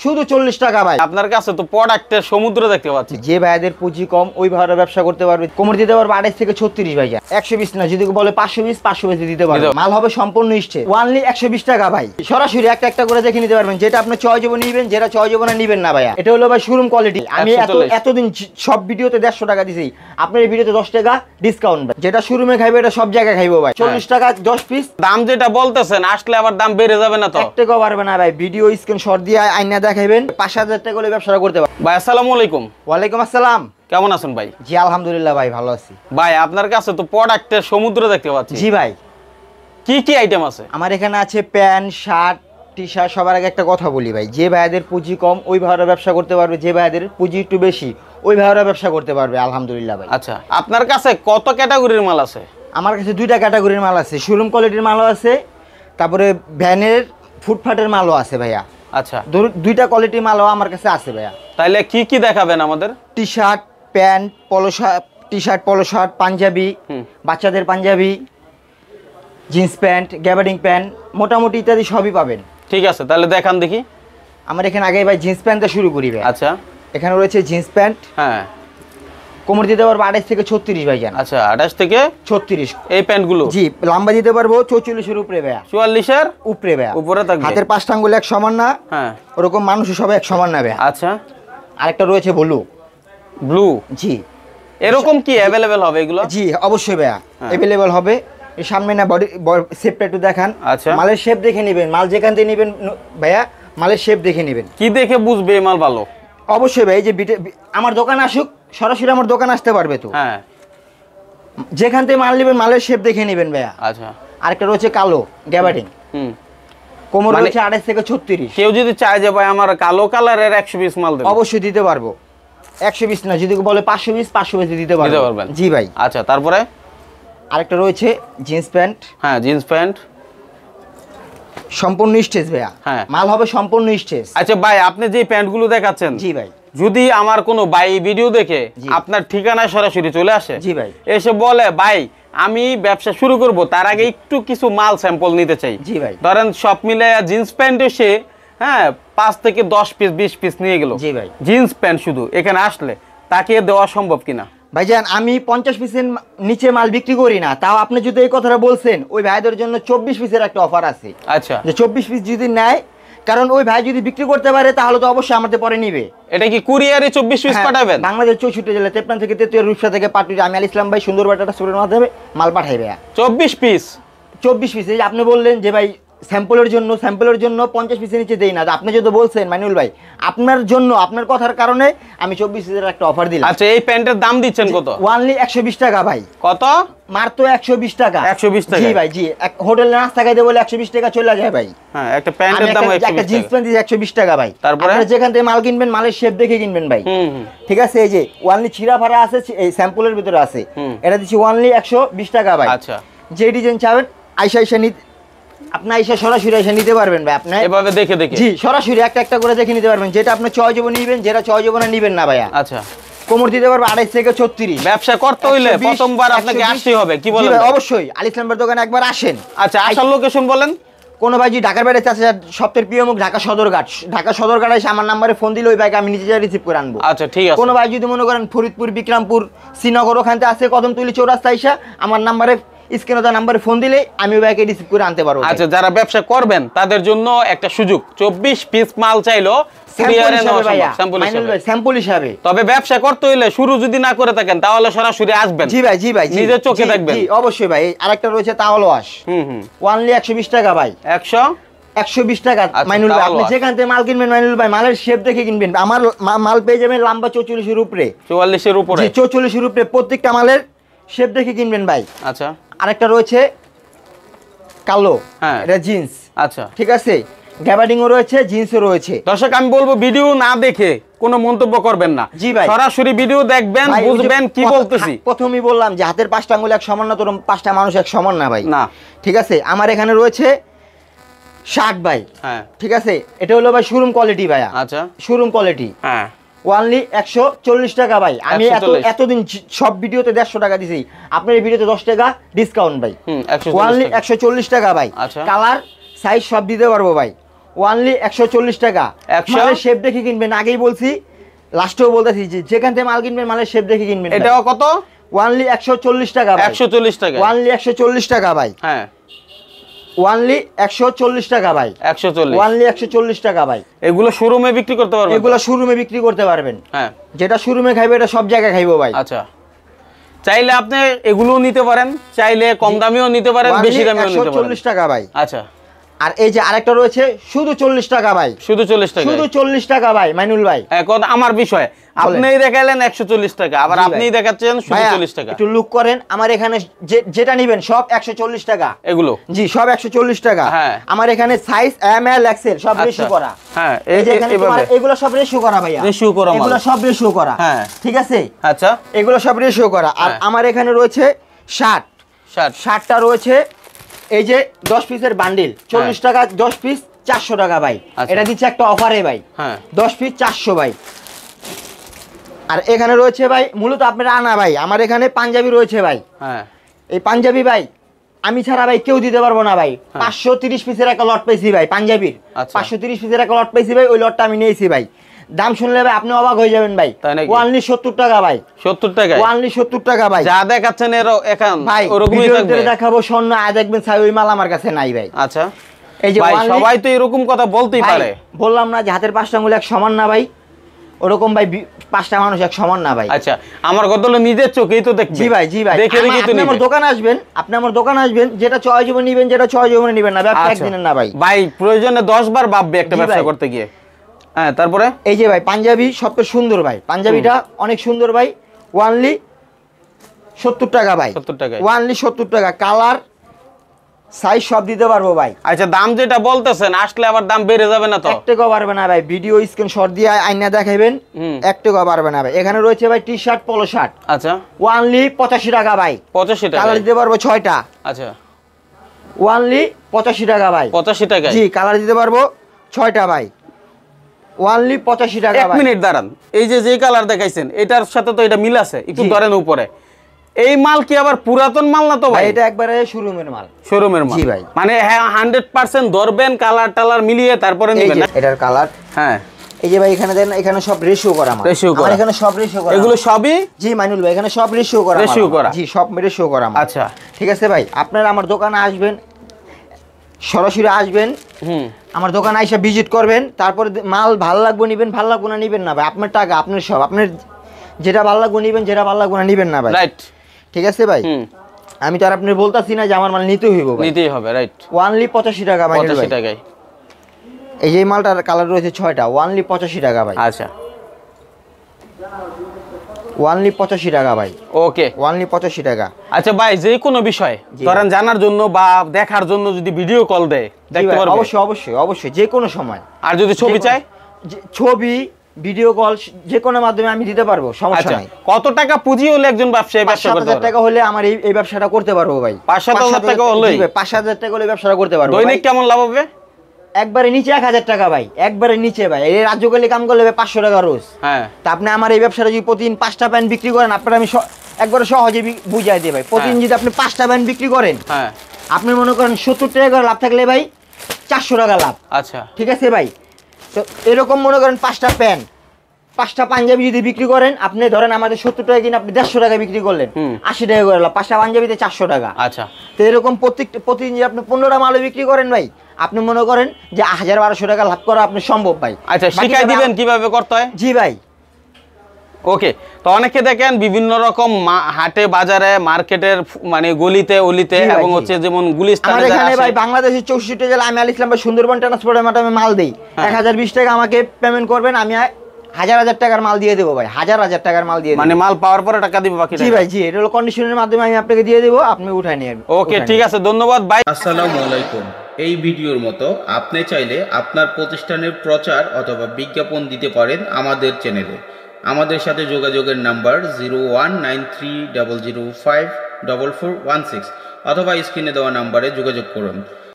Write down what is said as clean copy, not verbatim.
শুধু 40 টাকা ভাই। আপনার কাছে তো প্রোডাক্টের সমুদ্র দেখতে পাচ্ছি। যে ভাইদের পুঁজি কম ওই ভাইরা ব্যবসা করতে পারবে, কোমর দিতে পারবে 28 থেকে 36 ভাই। 120 না, যদি বলে 520 520 দিতে পারবে। মাল হবে সম্পূর্ণ স্টেজ, ওনলি 120 টাকা ভাই। সরাসরি একটা একটা করে দেখে নিতে পারবেন, যেটা আপনি চয় জীবন নিবেন, যেটা চয় জীবনে নিবেন না ভাইয়া। এটা হলো ভাই শোরুম কোয়ালিটি। আমি এতদিন সব ভিডিওতে 150 টাকা দিছি, আপনার এই ভিডিওতে 10 টাকা ডিসকাউন্ট ভাই। যেটা শোরুমে খাইবে এটা সব জায়গায় খাইবো ভাই। 40 টাকা 10 পিস। দাম যেটা বলতেছেন আসলে আবার দাম বেড়ে যাবে না তো? 1 টাকাও বাড়বে না ভাই। ভিডিও স্ক্রিনশট দিয়ে আইনা দেখাইবেন, 5000 টাকা করে ব্যবসা করতে পারবেন ভাই। আসসালামু আলাইকুম। ওয়ালাইকুম আসসালাম। কেমন আছেন ভাই? জি আলহামদুলিল্লাহ ভাই, ভালো আছি ভাই। আপনার কাছে তো প্রোডাক্টের সমুদ্র দেখতে পাচ্ছি। জি ভাই। কি কি আইটেম আছে? আমার এখানে আছে প্যান্ট, শার্ট, টি শার্ট। সবার আগে একটা কথা বলি ভাই, যে ভাইদের পুঁজি কম ওই ভাইরা ব্যবসা করতে পারবে, যে ভাইদের পুঁজি একটু বেশি ওই ভাইরা ব্যবসা করতে পারবে আলহামদুলিল্লাহ ভাই। আচ্ছা, আপনার কাছে কত ক্যাটাগরির মাল আছে? আমার কাছে 2টা ক্যাটাগরির মাল আছে, শোরুম কোয়ালিটির মালও আছে, তারপরে ভ্যানের ফুটপাটের মালও আছে ভাইয়া। আচ্ছা, 2টা কোয়ালিটির মালও আমার কাছে আছে ভাইয়া। তাইলে কি কি দেখাবেন আমাদের? T shirt, pant, polo shirt, T shirt, polo shirt, Punjabi, বাচ্চাদের Punjabi, jeans pant, gabardine pant, মোটামুটি ইত্যাদি সবই পাবেন। ঠিক আছে, তাহলে দেখান দেখি। আমার এখানে আগে ভাই জিন্স প্যান্টটা শুরু করি ভাই। আচ্ছা, এখানে রয়েছে জিন্স প্যান্ট। হ্যাঁ, কোমর দিতে পারবো 28 থেকে 36 ভাই জান। আচ্ছা, 28 থেকে 36 এই প্যান্টগুলো। জি, লম্বা দিতে পারবো 44 এর উপরে ভাইয়া। 44 এর উপরে ভাইয়া, উপরে থাকবে। হাতের 5টা আঙ্গুল এক সমান না। হ্যাঁ, ওরকম মানুষও সবাই এক সমান না ভাইয়া। আচ্ছা। আরেকটা রয়েছে ব্লু। ব্লু? জি। এরকম কি अवेलेबल হবে এগুলো? জি অবশ্যই ভাইয়া, अवेलेबल হবে। এই সামনে না বডি শেপটা একটু দেখান। আচ্ছা, মালের শেপ দেখে নেবেন, মাল যেখান থেকে নেবেন ভাইয়া মালের শেপ দেখে নেবেন। কি দেখে বুঝবে এই মাল ভালো? অবশ্যই ভাই, এই যে আমার দোকান আসুক, সরাসরি আমার দোকান আসতে পারবে তো। হ্যাঁ, যেখান থেকে মাল নেবেন মালের শেপ দেখে নেবেন ভাইয়া। আচ্ছা। আরেকটা রয়েছে কালো গ্যাবার্ডিং। কোমর রয়েছে 28 থেকে 36। কেউ যদি চায় যে ভাই আমার কালো কালারের 120 মাল দেব, অবশ্যই দিতে পারবো। 120 না, যদি বলে 520 520 দিতে পারবেন। জি ভাই। আচ্ছা, তারপরে আরেকটা রয়েছে জিন্স প্যান্ট। হ্যাঁ, জিন্স প্যান্ট সম্পূর্ণ স্টেজ ভাইয়া। হ্যাঁ, মাল হবে সম্পূর্ণ স্টেজ। আচ্ছা ভাই, আপনি যে প্যান্টগুলো দেখাচ্ছেন, জি ভাই, যদি আমার কোনো ভাই ভিডিও দেখে আপনার ঠিকানায় সরাসরি চলে আসে, জি ভাই, এসে বলে ভাই আমি ব্যবসা শুরু করব, তার আগে একটু কিছু মাল স্যাম্পল নিতে চাই, জি ভাই, ধরেন সব মিলে জিন্স প্যান্ট এসে 5 থেকে 10 পিস 20 পিস নিয়ে গেল, জি ভাই, জিন্স প্যান্ট শুধু, এখানে আসলে তাকে দেওয়া সম্ভব কিনা? ভাইজান আমি 50 পিসের নিচে মাল বিক্রি করি না, তাও আপনি যদি এই কথাটা বলছেন, ওই ভাইদের জন্য 24 পিসের একটা অফার আছে। আচ্ছা, যে 24 পিস যদি নেয়, কারণ ওই ভাই যদি বিক্রি করতে পারে তাহলে তো অবশ্যই আমাদের পরে নিবে। এটা কি কুরিয়ারে 24 পিস পাঠাবেন? বাংলাদেশ 64 জেলা, 53 থেকে 33, রূপসা থেকে পাটুরি, আমি আল ইসলাম ভাই সুন্দরবাটাটা স্টোরের মাধ্যমে মাল পাঠাইবে। 24 পিস? 24 পিস। এই যে আপনি বললেন যে ভাই স্যাম্পলের জন্য 50 পিসের নিচে দেই না, আপনি যদি বলছেন মাইনুল ভাই আপনার জন্য, আপনার কথার কারণে আমি 24 পিসের একটা অফার দিলাম। আচ্ছা, এই প্যান্টের দাম দিচ্ছেন কত? ওনলি 120 টাকা ভাই। কত? মাত্র 120 টাকা। 120 টাকা? জি ভাই, জি। হোটেলে নাস্তা খাইতে বলে 120 টাকা চলে যায় ভাই। হ্যাঁ, একটা প্যান্টের দাম 120 টাকা। একটা জিন্স প্যান্ট দিছি 120 টাকা ভাই। তারপরে আপনারা যেখান থেকে মাল কিনবেন মালের শেপ দেখে কিনবেন ভাই। ঠিক আছে। এই যে ওনলি ছিড়া ফাড়া আছে, এই স্যাম্পলের ভিতরে আছে, এটা দিছি ওনলি 120 টাকা ভাই। আচ্ছা, যে ডিজাইন চাবেন আইসা আপনি আইসা সরাসরি এসে নিতে পারবেন ভাই। আপনি এভাবে দেখে দেখে? জি, সরাসরি একটা একটা করে দেখে নিতে পারবেন, যেটা আপনি চয় জীবন নিবেন, যেটা চয় জীবনে নিবেন না ভাইয়া। আচ্ছা, কোমর দিতে পারবে 28 থেকে 36। ব্যবসা করতে হইলে প্রথমবার আপনাকে আসতে হবে, কি বলেন? অবশ্যই আল ইসলামের দোকানে একবার আসেন। আচ্ছা, আসার লোকেশন বলেন। কোনো ভাই যদি ঢাকার বাইরে আছে, সবথেকে প্রিয় মুখ ঢাকা সদরঘাট। ঢাকা সদরঘাট এসে আমার নাম্বারে ফোন দিলে ওই বাইকে আমি নিজে রিসিভ করে আনবো। আচ্ছা, ঠিক আছে। কোনো ভাই যদি মনে করেন ফরিদপুর, বিক্রমপুর, শ্রীনগর ওখান থেকে আসে, কদমতলী চৌরাস্তা এসে আমার নাম্বারে স্ক্রিনে নাম্বারে ফোন দিলে আমি ওই বাইকে রিসিভ করে আনতে পারবো। আচ্ছা, যারা ব্যবসা করবেন তাদের জন্য একটা সুযোগ, 24 পিস মাল চাইলো স্যাম্পল হিসাবে। তবে ব্যবসা করতে হইলে শুরু যদি না করে থাকেন তাহলে সরাসরি আসবেন। জি ভাই, জি ভাই, নিজের চোখে দেখবেন। জি অবশ্যই ভাই। আরেকটা রয়েছে তাওয়াল ওয়াশ। ওনলি 120 টাকা ভাই। 120 টাকা মাইনুল ভাই। আপনি যেখান থেকে মাল কিনবেন মাইনুল ভাই, মালের শেপ দেখে কিনবেন। আমার মাল পেয়ে যাবেন লম্বা 44 এর উপরে। 44 এর উপরে? 44 এর উপরে। প্রত্যেকটা মালের শেপ দেখে কিনবেন ভাই। আচ্ছা, আরেকটা রয়েছে কালো, এটা জিন্স। আচ্ছা, ঠিক আছে। গ্যাবার্ডিংও রয়েছে, জিন্সও রয়েছে। দর্শক আমি বলবো ভিডিও না দেখে কোনো মন্তব্য করবেন না। জি ভাই, সরাসরি ভিডিও দেখবেন, বুঝবেন কি বলতেছি। প্রথমেই বললাম যে হাতের 5টা আঙ্গুল এক সমান না, তোর 5টা মানুষ এক সমান না ভাই। না, ঠিক আছে। আমার এখানে রয়েছে শার্ট ভাই। হ্যাঁ, ঠিক আছে। এটা হলো ভাই শোরুম কোয়ালিটি ভাইয়া। আচ্ছা, শোরুম কোয়ালিটি। হ্যাঁ, ওনলি 140 টাকা ভাই। আমি এতদিন সব ভিডিওতে 150 টাকা দিছি, আপনার এই ভিডিওতে 10 টাকা ডিসকাউন্ট ভাই। ওনলি 140 টাকা ভাই। কালার সাইজ সব দিতে পারবো ভাই। ওয়ানলি 140 টাকা। 100 মালের শেপ দেখে কিনবেন, আগেই বলছি লাস্টেও বলতেছি যে যেখান থেকে মাল কিনবেন মালের শেপ দেখে কিনবেন। এটাও কত? ওয়ানলি 140 টাকা ভাই। 140 টাকা। ওয়ানলি 140 টাকা ভাই। হ্যাঁ, ওয়ানলি 140 টাকা ভাই। 140। ওয়ানলি 140 টাকা ভাই। এগুলো শোরুমে বিক্রি করতে পারবেন? এগুলো শোরুমে বিক্রি করতে পারবেন। হ্যাঁ, যেটা শোরুমে খাইবে এটা সব জায়গায় খাইবো ভাই। আচ্ছা, চাইলে আপনি এগুলোও নিতে পারেন, চাইলে কম দামিও নিতে পারেন, বেশি দামিও নিতে পারেন। 140 টাকা ভাই। আচ্ছা, আর এই যে আরেকটা রয়েছে শুধু 40 টাকা ভাই। শুধু 40 টাকা? শুধু 40 টাকা ভাই মাইনুল ভাই। এখন আমার বিষয়, আপনিই দেখাইলেন 140 টাকা, আবার আপনিই দেখাচ্ছেন শুধু 40 টাকা। একটু লুক করেন, আমার এখানে যেটা নেবেন সব 140 টাকা এগুলো। জি, সব 140 টাকা। হ্যাঁ, আমার এখানে সাইজ এম এল এক্সেল সব রেশিও করা। হ্যাঁ, এই যে এখানে তোমার এগুলো সব রেশিও করা ভাইয়া। রেশিও করা মাল। এগুলো সব রেশিও করা। হ্যাঁ, ঠিক আছে। আচ্ছা, এগুলো সব রেশিও করা। আর আমার এখানে রয়েছে শার্ট। শার্টটা রয়েছে এই যে 10 পিসের বান্ডিল, 40 টাকা 10 পিস, 400 টাকা ভাই। এটা দিচ্ছে একটা অফারে ভাই। হ্যাঁ, 10 পিস 400 ভাই। আর এখানে রয়েছে ভাই মূলত আপনারা আনা ভাই, আমার এখানে পাঞ্জাবি রয়েছে ভাই। হ্যাঁ, এই পাঞ্জাবি ভাই আমি ছাড়া ভাই কেউ দিতে পারবো না ভাই। 530 পিসের একটা লট পেয়েছি ভাই পাঞ্জাবির। 530 পিসের একটা লট পেয়েছি ভাই, ওই লটটা আমি নিয়েছি ভাই। দাম শুনলে ভাই আপনি অবাক হয়ে যাবেন ভাই। ওয়ানলি 70 টাকা ভাই। 70 টাকা? ওয়ানলি 70 টাকা ভাই। যা দেখাচ্ছেন এখন ভাই ওরকমই থাকবে। দেখাবো স্বর্ণ, আয় দেখবেন ছাই, ওই মাল আমার কাছে নাই ভাই। আচ্ছা, এই যে ভাই সবাই তো এরকম কথা বলতেই পারে। বললাম না যে হাতের 5টা আঙ্গুল এক সমান না ভাই, ওরকম ভাই 5টা মানুষ এক সমান না ভাই। আচ্ছা, আমার কথা হলো নিজের চোখেই তো দেখবেন। জি ভাই, জি ভাই। দেখে দেখে তো নিবেন। আমার দোকানে আসবেন, আপনি আমার দোকানে আসবেন, যেটা চয়েস হবে নিবেন, যেটা চয়েস হবে নিবেন না। ব্যবসা একদিনের না ভাই। ভাই প্রয়োজনে 10 বার ভাববে একটা ব্যবসা করতে গিয়ে। হ্যাঁ, তারপরে এই যে ভাই পাঞ্জাবি সবচেয়ে সুন্দর ভাই, পাঞ্জাবিটা অনেক সুন্দর ভাই। ওয়ানলি 70 টাকা ভাই। 70 টাকা? ওয়ানলি 70 টাকা। কালার সাইজ সব দিতে পারবো ভাই। আচ্ছা, দাম যেটা বলতেছেন আসলে আবার দাম বেড়ে যাবে না তো? 1 টাকাও বাড়বে না ভাই। ভিডিও স্ক্রিনশট দিয়ে আইনা দেখাবেন, 1 টাকাও বাড়বে না ভাই। এখানে রয়েছে ভাই টি শার্ট, পলো শার্ট। আচ্ছা, ওয়ানলি 85 টাকা ভাই। 85 টাকা? কালার দিতে পারবো 6টা। আচ্ছা, ওয়ানলি 85 টাকা ভাই। 85 টাকা? জি, কালার দিতে পারবো 6টা ভাই। ওয়ানলি 85 টাকা ভাই। 1 মিনিট দাঁড়ান, এই যে কালার দেখাইছেন এটার সাথে তো এটা মিল আছে, একটু ধরেন উপরে। এই মাল কি আবার পুরাতন মাল না তো ভাই? এটা একবারে শোরুমের মাল। শোরুমের মাল? জি ভাই। মানে হ্যাঁ 100% ধরবেন, কালার টালার মিলিয়ে তারপরে নেবেন না? এটার কালার, হ্যাঁ এই যে ভাই এখানে দেন, এখানে সব রেশিও করা মাল। রেশিও করা? এখানে সব রেশিও করা। এগুলো সবই? জি মাইনুল ভাই, এখানে সব রেশিও করা। রেশিও করা? জি, সব রেশিও করা মাল। আচ্ছা, ঠিক আছে ভাই। আপনারা আমার দোকানে আসবেন, সরাসরি আসবেন, আমার দোকানে এসে ভিজিট করবেন, তারপরে মাল ভালো লাগবে নিবেন, ভালো লাগবে না নিবেন না ভাই। আপনার টাকা, আপনার সব, আপনার যেটা ভালো লাগবে নিবেন, যেটা ভালো লাগবে না নিবেন না ভাই। রাইট, ঠিক আছে ভাই। আমি তো আর আপনি বলতাছি না যে আমার মাল নিতেই হইব ভাই। নিতেই হবে, রাইট। ওয়ানলি 85 টাকা ভাই। 85 টাকায় এই যে মালটার কালার রয়েছে 6টা। ওয়ানলি 85 টাকা ভাই। আচ্ছা, ওয়ানলি 85 টাকা ভাই। ওকে, ওয়ানলি 85 টাকা। আচ্ছা ভাই, যে কোনো বিষয় ধরেন জানার জন্য বা দেখার জন্য যদি ভিডিও কল দেয় দেখতে পারবে? অবশ্যই অবশ্যই অবশ্যই, যে কোনো সময়। আর যদি ছবি চাই? ছবি, ভিডিও কল যে কোনো মাধ্যমে আমি দিতে পারবো, সমস্যা নাই। কত টাকা পুঁজি হলে একজন ব্যবসায়ী ব্যবসা করতে পারবে? 5-7 টাকা হলে আমার এই ব্যবসাটা করতে পারবো ভাই। 5-7 টাকা হলে? 5-7 টাকা হলে ব্যবসাটা করতে পারবো। দৈনিক কেমন লাভ হবে? একবারে নিচে 1000 টাকা ভাই, একবারে নিচে ভাই। এই রাজ্যকালে কাম করলে 500 টাকা রোজ। হ্যাঁ, তা আপনি আমার এই ব্যবসাটা যদি প্রতিদিন 5টা প্যান্ট বিক্রি করেন, আপনার আমি একবারে সহজে বুঝাই দিই ভাই। প্রতিদিন যদি আপনি 5টা প্যান্ট বিক্রি করেন, হ্যাঁ, আপনি মনে করেন 70 টাকা করে লাভ থাকলে ভাই 400 টাকা লাভ। আচ্ছা, ঠিক আছে ভাই। তো এরকম মনে করেন 5টা প্যান্ট, 5টা পাঞ্জাবি যদি বিক্রি করেন, আপনি ধরেন আমাদের 70 টাকা কিনে আপনি 150 টাকা বিক্রি করলেন, 80 টাকা করে লাভ। 5টা পাঞ্জাবিতে 400 টাকা। আচ্ছা, তো এরকম প্রতিদিন যদি আপনি 15টা মালও বিক্রি করেন ভাই, আপনি মনে করেন যে 1000-1200 টাকা লাভ করা আপনি সম্ভব ভাই। আচ্ছা, শিখাই দিবেন কিভাবে করতে হয়? জি ভাই। ওকে, তো অনেকে দেখেন বিভিন্ন রকম হাটে বাজারে মার্কেটের মানে গলিতে অলিতে এবং হচ্ছে যেমন গুলিস্তানে যারা এখানে ভাই বাংলাদেশের 64 জেলা আমি আল ইসলাম ভাই সুন্দরবন ট্রান্সপোর্টের মাধ্যমে মাল দেই। 1020 টাকা আমাকে পেমেন্ট করবেন, আমি 1000 টাকার মাল দিয়ে দেবো ভাই। 1000 টাকার মাল দিয়ে দেব, মানে মাল পাওয়ার পরে টাকা দিব বাকি? জি ভাই, জি, এটা হলো কন্ডিশনের মাধ্যমে আমি আপনাকে দিয়ে দেব, আপনি উঠায় নিয়ে আসবেন। ওকে, ঠিক আছে, ধন্যবাদ ভাই। আসসালামু আলাইকুম। এই ভিডিওর মতো আপনি চাইলে আপনার প্রতিষ্ঠানের প্রচার অথবা বিজ্ঞাপন দিতে পারেন আমাদের চ্যানেলে। আমাদের সাথে যোগাযোগের নাম্বার 019300544416 অথবা স্ক্রিনে দেওয়া নাম্বারে যোগাযোগ করুন।